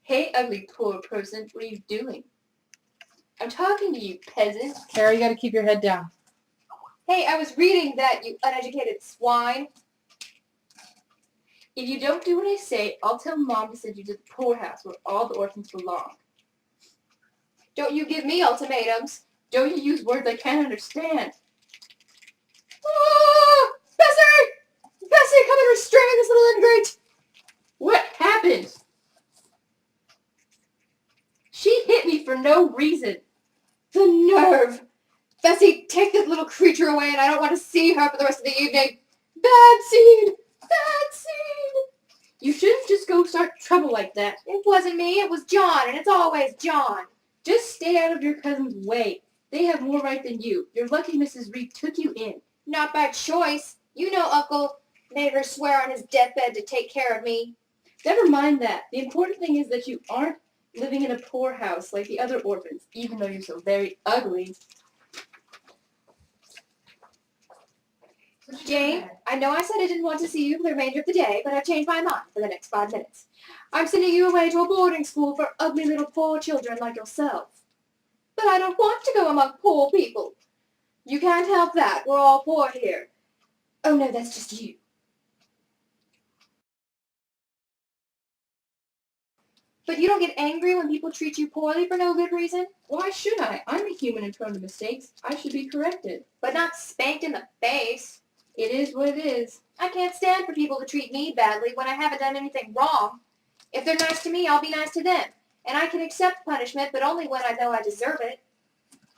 Hey, ugly poor person, what are you doing? I'm talking to you, peasant. Carrie, you gotta keep your head down. Hey, I was reading that, you uneducated swine. If you don't do what I say, I'll tell Mom to send you to the poorhouse where all the orphans belong. Don't you give me ultimatums. Don't you use words I can't understand. Oh, Bessie! Bessie, come and restrain this little ingrate! What happened? She hit me for no reason. The nerve! Bessie, take this little creature away and I don't want to see her for the rest of the evening. Bad seed! Bad seed! You shouldn't just go start trouble like that. It wasn't me, it was John, and it's always John. Just stay out of your cousin's way. They have more right than you. You're lucky Mrs. Reed took you in. Not by choice. You know Uncle made her swear on his deathbed to take care of me. Never mind that. The important thing is that you aren't living in a poorhouse like the other orphans, even though you're so very ugly. Jane, I know I said I didn't want to see you for the remainder of the day, but I've changed my mind for the next 5 minutes. I'm sending you away to a boarding school for ugly little poor children like yourself. But I don't want to go among poor people. You can't help that. We're all poor here. Oh, no, that's just you. But you don't get angry when people treat you poorly for no good reason? Why should I? I'm a human and prone to mistakes. I should be corrected. But not spanked in the face. It is what it is. I can't stand for people to treat me badly when I haven't done anything wrong. If they're nice to me, I'll be nice to them. And I can accept punishment, but only when I know I deserve it.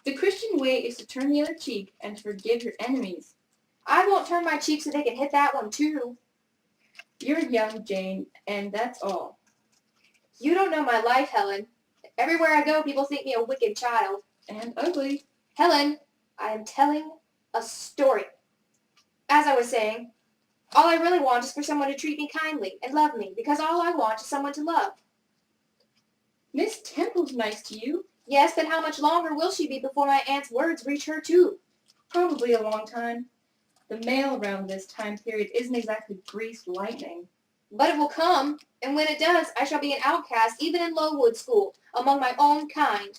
The Christian way is to turn the other cheek and to forgive your enemies. I won't turn my cheek so they can hit that one too. You're young, Jane, and that's all. You don't know my life, Helen. Everywhere I go, people think me a wicked child. And ugly. Helen, I am telling a story. As I was saying, all I really want is for someone to treat me kindly and love me, because all I want is someone to love. Miss Temple's nice to you. Yes, but how much longer will she be before my aunt's words reach her too? Probably a long time. The mail around this time period isn't exactly greased lightning. But it will come, and when it does, I shall be an outcast even in Lowood School, among my own kind.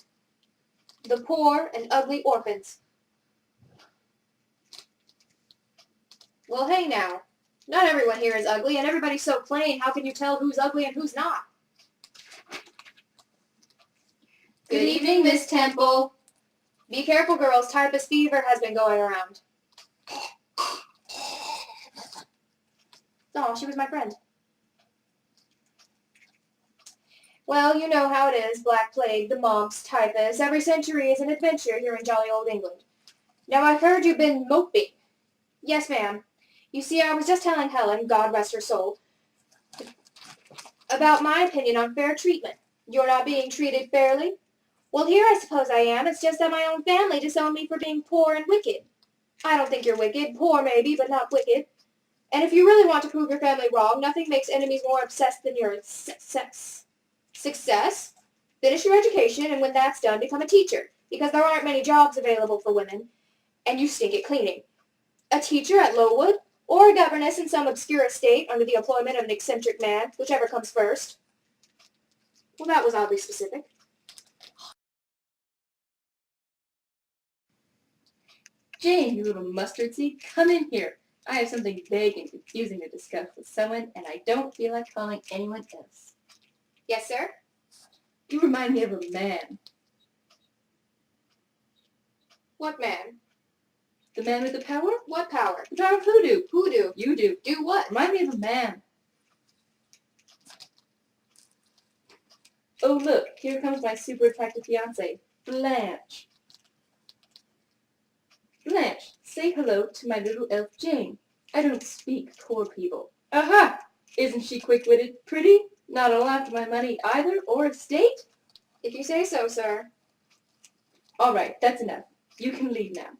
The poor and ugly orphans. Well, hey now. Not everyone here is ugly, and everybody's so plain, how can you tell who's ugly and who's not? Good evening, Miss Temple. Be careful, girls. Typhus fever has been going around. Oh, she was my friend. Well, you know how it is. Black plague, the mumps, typhus. Every century is an adventure here in jolly old England. Now, I've heard you've been moping. Yes, ma'am. You see, I was just telling Helen, God rest her soul, about my opinion on fair treatment. You're not being treated fairly? Well, here I suppose I am. It's just that my own family disowned me for being poor and wicked. I don't think you're wicked. Poor, maybe, but not wicked. And if you really want to prove your family wrong, nothing makes enemies more obsessed than your success. Finish your education, and when that's done, become a teacher, because there aren't many jobs available for women, and you stink at cleaning. A teacher at Lowood, or a governess in some obscure estate under the employment of an eccentric man, whichever comes first. Well, that was oddly specific. Jane, you little mustard seed, come in here. I have something vague and confusing to discuss with someone, and I don't feel like calling anyone else. Yes, sir? You remind me of a man. What man? The man with the power? What power? The power of hoodoo. Hoodoo. You do. Do what? Remind me of a man. Oh, look, here comes my super attractive fiancée, Blanche. Blanche, say hello to my little elf Jane. I don't speak poor people. Aha! Isn't she quick-witted, pretty? Not all after my money either, or estate? If you say so, sir. All right, that's enough. You can leave now.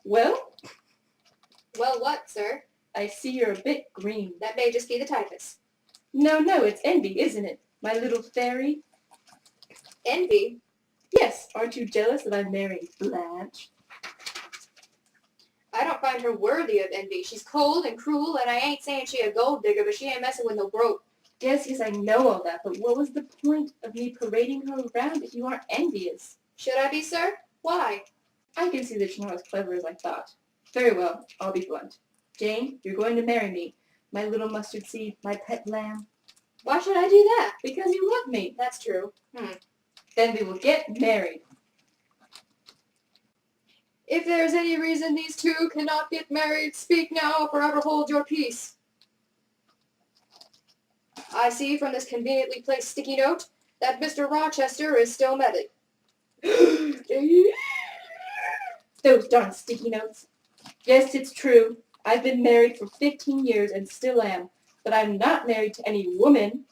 Well? Well, what, sir? I see you're a bit green. That may just be the typhus. No, it's envy, isn't it? My little fairy. Envy? Yes, aren't you jealous that I'm marrying Blanche? I don't find her worthy of envy. She's cold and cruel, and I ain't saying she a gold digger, but she ain't messing with no broke. Yes, I know all that, but what was the point of me parading her around if you aren't envious? Should I be, sir? Why? I can see that you're not as clever as I thought. Very well, I'll be blunt. Jane, you're going to marry me, my little mustard seed, my pet lamb. Why should I do that? Because you love me. That's true. Then we will get married. If there is any reason these two cannot get married, speak now or forever hold your peace. I see from this conveniently placed sticky note that Mr. Rochester is still married. Those darn sticky notes. Yes, it's true. I've been married for 15 years and still am, but I'm not married to any woman.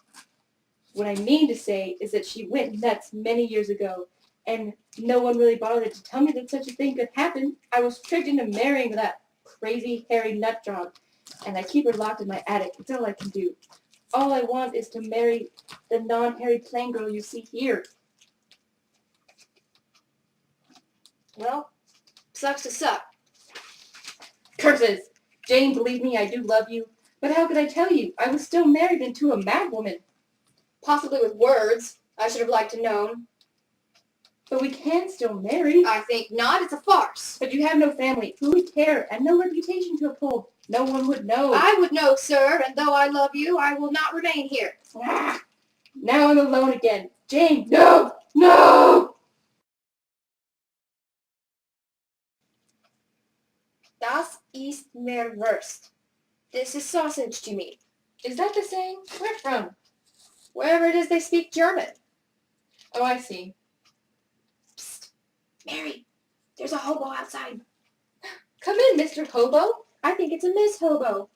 What I mean to say is that she went nuts many years ago, and no one really bothered to tell me that such a thing could happen. I was tricked into marrying that crazy, hairy nut job, and I keep her locked in my attic. It's all I can do. All I want is to marry the non-hairy plain girl you see here. Well, sucks to suck. Curses! Jane, believe me, I do love you, but how could I tell you? I was still married and to a mad woman. Possibly with words. I should have liked to known. But we can still marry. I think not. It's a farce. But you have no family. Who would care? And no reputation to uphold. No one would know. I would know, sir, and though I love you, I will not remain here. Ah, now I'm alone again. Jane, no! No! Das ist mir Wurst. This is sausage to me. Is that the saying? Where from? Wherever it is they speak German. Oh, I see. Psst. Mary, there's a hobo outside. Come in, Mr. Hobo. I think it's a Miss Hobo.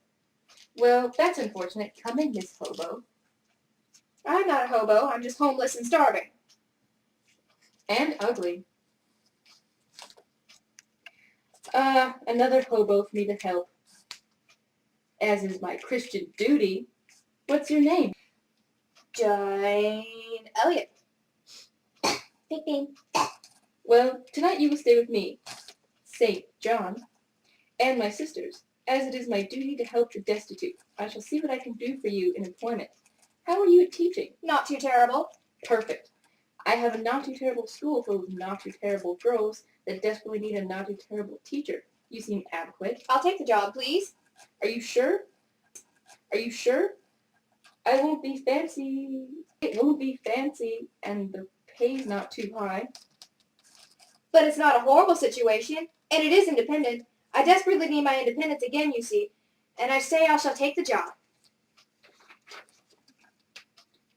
Well, that's unfortunate. Come in, Miss Hobo. I'm not a hobo. I'm just homeless and starving. And ugly. Another hobo for me to help. As is my Christian duty. What's your name? Jane Elliot. Big name. Well, tonight you will stay with me, St. John, and my sisters, as it is my duty to help the destitute. I shall see what I can do for you in employment. How are you at teaching? Not too terrible. Perfect. I have a not-too-terrible school full of not-too-terrible girls that desperately need a not-too-terrible teacher. You seem adequate. I'll take the job, please. Are you sure? Are you sure? I won't be fancy. It won't be fancy, and the pay's not too high. But it's not a horrible situation, and it is independent. I desperately need my independence again, you see, and I say I shall take the job.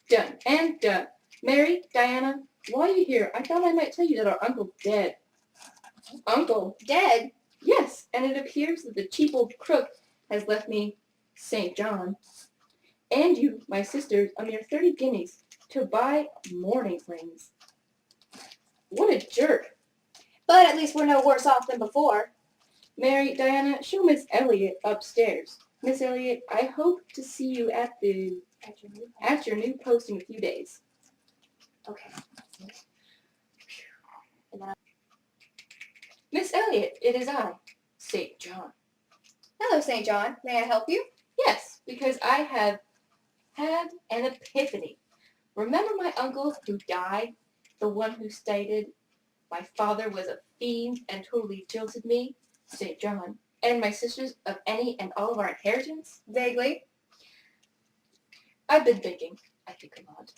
Done and done. Mary, Diana, while you're here, I thought I might tell you that our uncle's dead. Uncle? Dead? Yes, and it appears that the cheap old crook has left me St. John, and you, my sisters, a mere 30 guineas to buy mourning rings. What a jerk. But at least we're no worse off than before. Mary, Diana, show Miss Elliot upstairs. Miss Elliot, I hope to see you at your new post in a few days. Okay. Miss Elliot, it is I, St. John. Hello, St. John. May I help you? Yes, because I have had an epiphany. Remember my uncle who died? The one who stated my father was a fiend and totally jilted me? St. John. And my sisters of any and all of our inheritance? Vaguely. I've been thinking. I think a lot.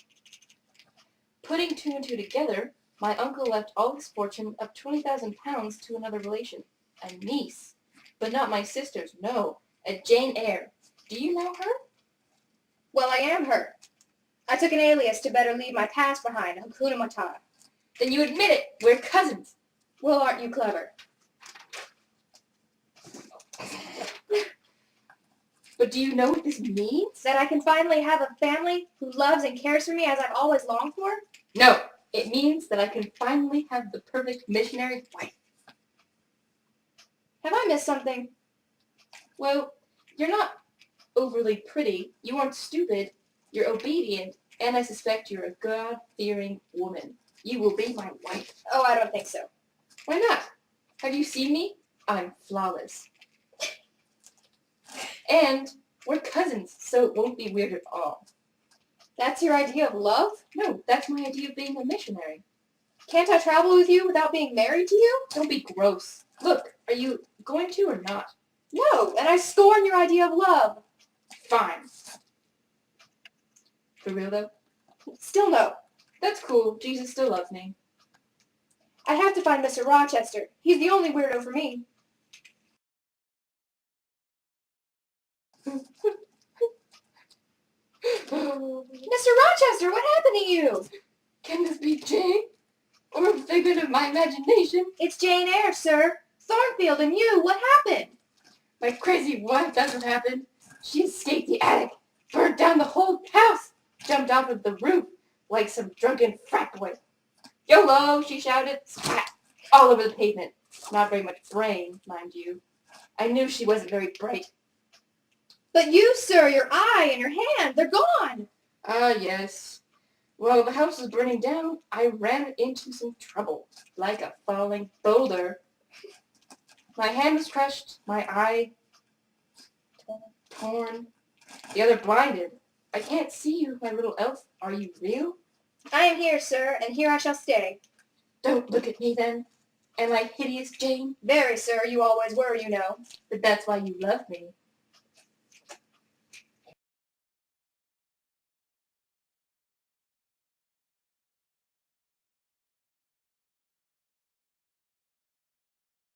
Putting two and two together, my uncle left all his fortune of 20,000 pounds to another relation, a niece. But not my sisters, no, a Jane Eyre. Do you know her? Well, I am her. I took an alias to better leave my past behind, Hakuna Matata. Then you admit it. We're cousins. Well, aren't you clever? But do you know what this means? That I can finally have a family who loves and cares for me as I've always longed for? No. It means that I can finally have the perfect missionary wife. Have I missed something? Well, you're not overly pretty. You aren't stupid. You're obedient. And I suspect you're a God-fearing woman. You will be my wife. Oh, I don't think so. Why not? Have you seen me? I'm flawless. And we're cousins, so it won't be weird at all. That's your idea of love? No, that's my idea of being a missionary. Can't I travel with you without being married to you? Don't be gross. Look, are you going to or not? No, and I scorn your idea of love. Fine. For real though? Still no. That's cool. Jesus still loves me. I have to find Mr. Rochester. He's the only weirdo for me. Mr. Rochester, what happened to you? Can this be Jane? Or a figment of my imagination? It's Jane Eyre, sir. Thornfield and you, what happened? My crazy wife, that's what happened. She escaped the attic, burned down the whole house, jumped off of the roof like some drunken frat boy. YOLO, she shouted, splat, all over the pavement. Not very much brain, mind you. I knew she wasn't very bright. But you, sir, your eye and your hand, they're gone. Ah, yes. While the house was burning down, I ran into some trouble, like a falling boulder. My hand was crushed, my eye torn, the other blinded. I can't see you, my little elf. Are you real? I am here, sir, and here I shall stay. Don't look at me then. Am I hideous, Jane? Very, sir, you always were, you know. But that's why you love me.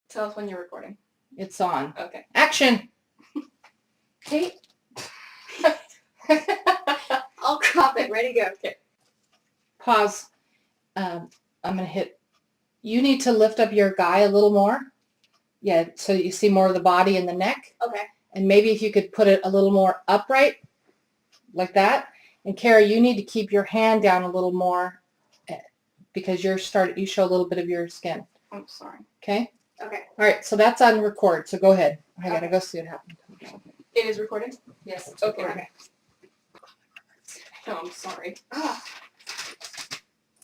Tell us when you're recording. It's on. Okay. Action! Kate? I'll crop it. Ready to go. Okay. Pause. I'm going to hit. You need to lift up your guy a little more. Yeah, so you see more of the body and the neck. Okay. And maybe if you could put it a little more upright, like that. And Kara, you need to keep your hand down a little more because you show a little bit of your skin. I'm sorry. Okay? Okay. All right, so that's on record, so go ahead. I got to go see what happened. It is recording? Yes. It's okay. Okay. No, I'm sorry.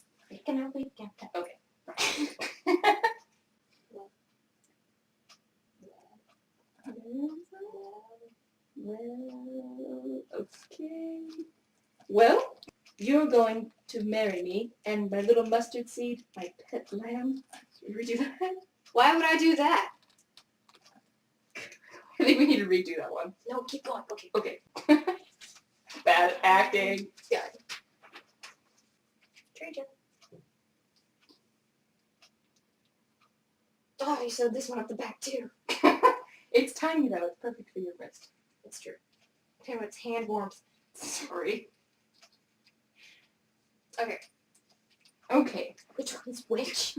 Okay. Okay. Well, you're going to marry me, and my little mustard seed, my pet lamb. Redo that? Why would I do that? I think we need to redo that one. No, keep going. Okay. Okay. Bad acting. Yeah. Trade you. Oh, you sewed this one up the back too. It's tiny though. It's perfect for your wrist. That's true. Okay, when it's hand warmth. Sorry. Okay. Okay. Which one's which?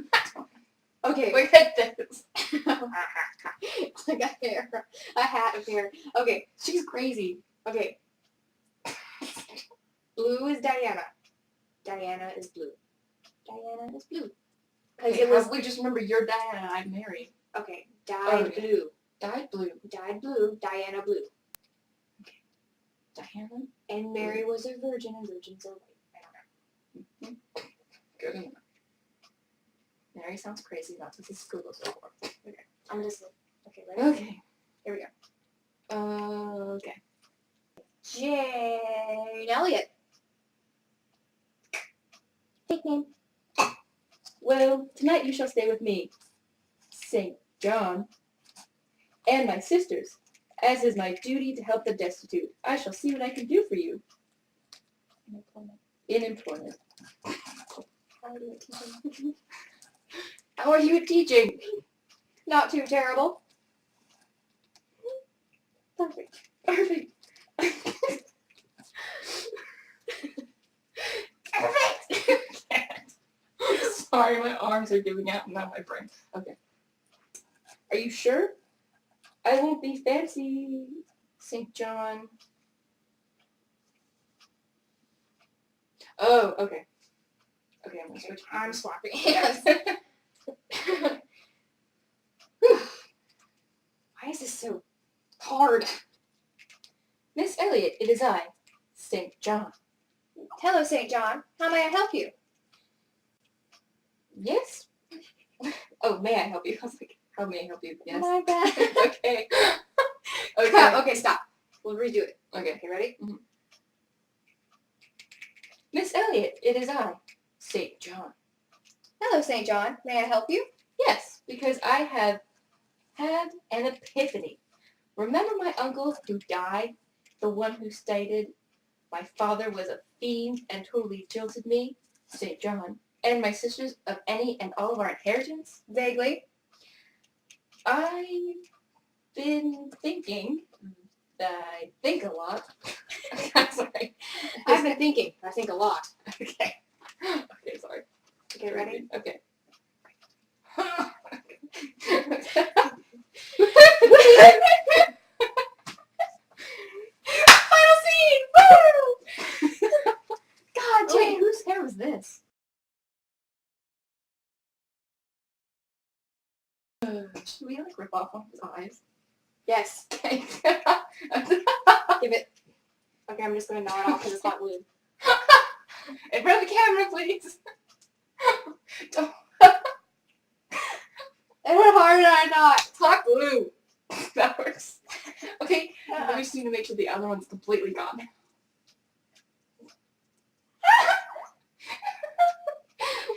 Okay. Look at this. I got hair. A hat of hair. Okay. She's crazy. Okay. Blue is Diana. Diana is blue. Diana is blue. Because Okay, it was we just remember you're Diana and I'm married. okay. Dyed Okay. blue. Dyed blue. Dyed blue. Diana blue. Diana? And Mary was a virgin, and virgins are white. I don't know. Good enough. Mary sounds crazy. That's what this is Google so for. Okay. I'm just okay. Ready? Okay. Here we go. Okay. Jane Elliott. Fake name. Well, tonight you shall stay with me, St. John, and my sisters, as is my duty to help the destitute. I shall see what I can do for you. In employment. How are you at teaching? Not too terrible. Perfect. Perfect. Perfect. Sorry, my arms are giving out, not my brain. Okay. Are you sure? I won't be fancy, St. John. Oh, okay. Okay, I'm gonna switch. I'm swapping hands. Why is this so hard? Miss Elliot, it is I, St. John. Hello, St. John. How may I help you? Yes? Oh, may I help you? I was like, How may I help you? Yes. My bad. Okay. Okay. Okay, stop. We'll redo it. Okay. Okay, ready? Miss Elliot, it is I, St. John. Hello, St. John. May I help you? Yes, because I have had an epiphany. Remember my uncle who died? The one who stated my father was a fiend and totally jilted me, St. John, and my sisters of any and all of our inheritance? Vaguely. I've been thinking that I think a lot. I'm sorry. I've been thinking. I think a lot. Okay. Okay, sorry. Okay, ready? Okay. Final scene! Woo! God, Wait, Jane. whose hair was this? Should we like rip off one of his eyes? Yes. Okay. Give it. Okay, I'm just gonna gnaw it off because it's not glued. In front of the camera, please. Don't. It went harder than I thought. Hot glue. That works. Okay, Uh-uh. we just need to make sure the other one's completely gone.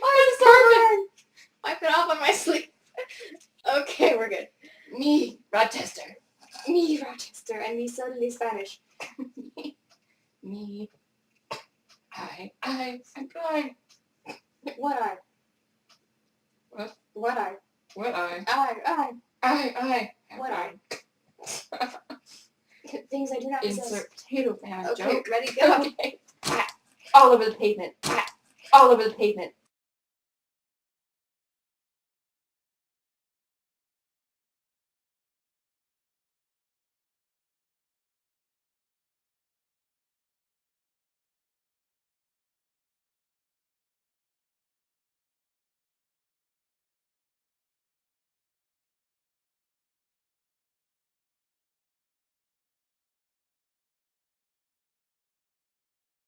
Why is it so hard? Wipe it off on my sleeve. Okay, we're good. Me, Rochester. Me, Rochester, and me suddenly Spanish. Me. I'm blind. What eye? What? What eye? What eye? Eye. I. What eye? Things I do not possess. Insert potato pan Okay, joke. ready, go. Okay. All over the pavement. All over the pavement.